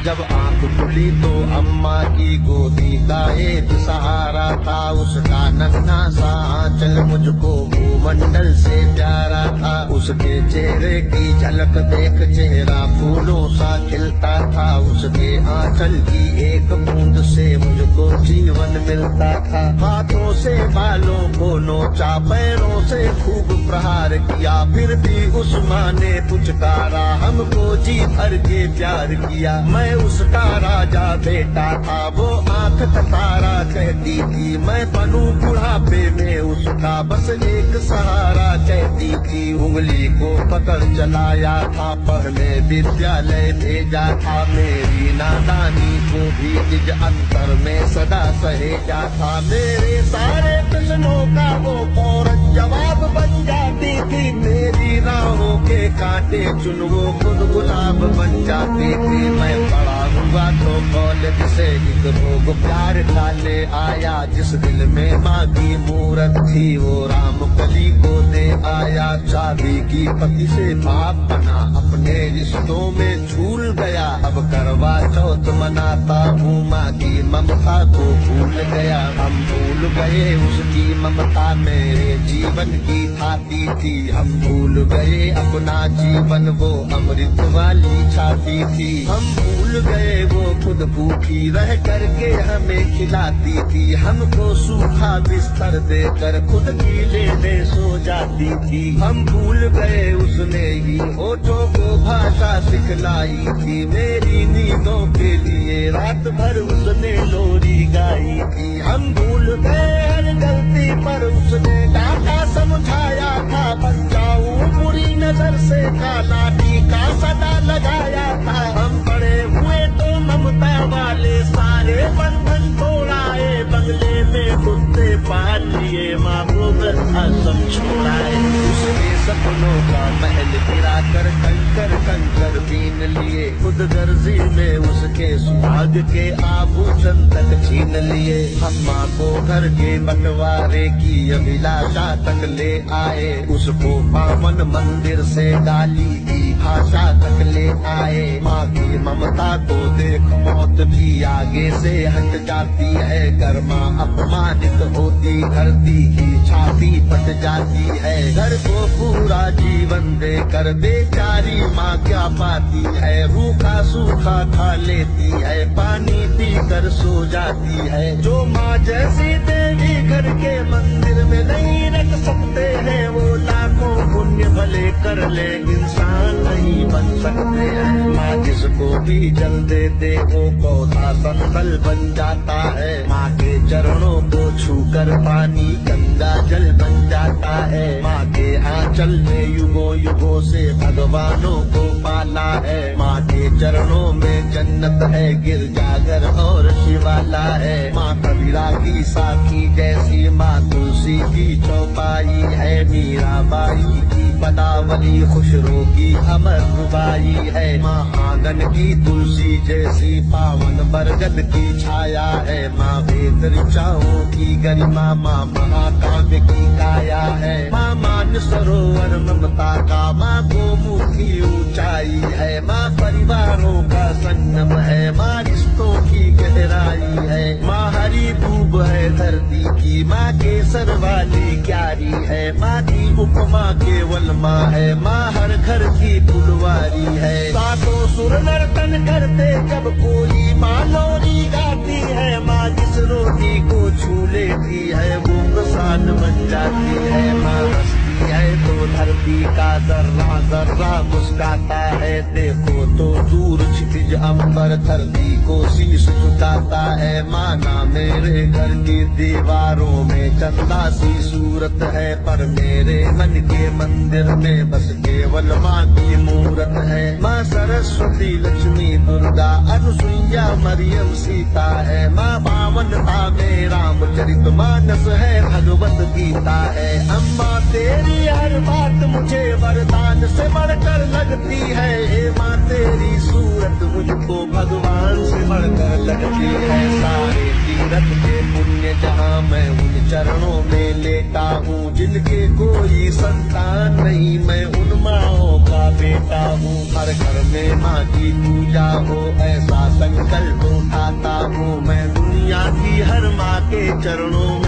जब आंख खुली तो अम्मा की गोदी का एक सहारा था, उसका नन्हा सा आंचल मुझको भूमंडल से प्यारा था। उसके चेहरे की झलक देख चेहरा फूलों सा खिलता था, उसके आंचल की एक बूंद से मुझको जीवन मिलता था। हाथों से बालों को नोचा, पैरों से खूब प्रहार किया, फिर भी उस माँ ने पुचकारा, हमको जी भर के प्यार किया। मैं उसका राजा बेटा था, वो आंख तारा कहती थी, मैं बनूं बुढ़ापे में उसका बस एक सहारा कहती थी। उंगली को पकड़ चलाया था, पढ़ने विद्यालय भेजा था, मेरी नादानी को भी निज अंतर में सदा सहेजा था। मेरे सारे प्रश्नों का वो फौरन जवाब बन जाती थी, मेरी राहों के कांटे चुन वो खुद गुलाब बन जाती थी। मैं बड़ा हुआ तो कॉलेज से एक रोग प्यार का ले आया, जिस दिल में माँ की मूरत थी वो राम कली को दे आया। चाबी की पति से बाप बना, अपने रिश्तों में झूल गया, अब करवा चौथ मनाता हूँ, माँ की ममता को भूल गया। हम भूल गए उसकी ममता मेरे जीवन की थाती थी, हम भूल गए अपना जीवन वो अमृत वाली छाती थी। हम भूल गए वो खुद भूखी रह करके हमें खिलाती थी, हमको सूखा बिस्तर देकर खुद गीले में सो जाती थी। हम भूल गए उसने ही होठों को भाषा सिखलाई थी, मेरी नींदों के लिए रात भर उसने लोरी गाई थी। हम भूल गए हर गलती पर उसने डांटा समझाया था, बन जाऊं बुरी नजर से काला टीका सदा लगाया था। हम बड़े हुए तो ममता वाले सारे बंधन तोड़ाए, बंगले में कुत्ते पाल लिए, माँ को वृद्धाश्रम छोड़ाए। उसके सपनों का महल गिरा कर कंकर कंकर बीन लिए, खुद गर्जी में उसके सुहाग के आभूषण तक छीन लिए। हम माँ को घर के बंटवारे की अभिलाषा तक ले आए, उसको पावन मंदिर से गाली की भाषा तक ले आए। माँ की ममता को देख मौत भी आगे से हट जाती है, घर माँ अपमानित होती धरती की छाती फट जाती है। घर को पूरा जीवन देकर बेचारी माँ क्या पाती है, रूखा सूखा खा लेती है, पानी पीकर सो जाती है। जो माँ जैसी देवी घर के मंदिर में नहीं रख सकते हैं, वो लाखों पुण्य भले कर ले इंसान नहीं बन सकते हैं। माँ जिसको भी जल दे दे वो पौधा संभल बन जाता है, माँ के चरणों को छूकर पानी गंगा जल बन जाता है। माँ के आंचल में युगों युगों से भगवानों को पाला है, माँ के चरणों में जन्नत है, गिरजाघर और शिवाला है। माँ कबीरा की साखी जैसी माँ तुलसी की चौपाई है, मीराबाई की पदावली खुशरो की अमर रुबाई है। माँ आंगन की तुलसी जैसी पावन बरगद की छाया है, माँ वेद ऋचाओं की गरिमा, माँ महाकाव्य की काया है। माँ मान सरोवर ममता का, माँ गोमुखी ऊंचाई है, माँ परिवारों का संगम है, माँ रिश्तों की गहराई है। माँ हरी दूब है धरती की, माँ केसर वाली क्यारी है, माँ की उपमा केवल माँ है, माँ हर घर की फुलवारी है। सातों सुर नर्तन करते जब कोई माँ लोरी गाती है, माँ जिस रोटी को छू लेती है वो प्रसाद बन जाती है। माँ हंसती है तो धरती का जर्रा जर्रा मुस्काता है, देखो तो दूर क्षितिज अंबर धरती को शीश झुकाता है। माना मेरे घर की दीवारों में चंदा सी सूरत है, पर मेरे मन के मंदिर में बस केवल माँ की मूरत है। माँ सरस्वती लक्ष्मी दुर्गा अनुसुईया मरियम सीता है, माँ पावनता में रामचरित मानस है, भगवत गीता है। अम्मा तेरी हर बात मुझे वरदान से बढ़कर लगती है, हे माँ तेरी सूरत मुझको भगवान से बढ़कर लगती है। सारे तीरथ के पुण्य जहाँ मैं उन चरणों में लेता हूँ, जिनके कोई संतान नहीं मैं उन माँओं का बेटा हूँ। हर घर में माँ की पूजा हो, ऐसा संकल्प उठाता हूँ मैं। दुनिया की हर माँ के चरणों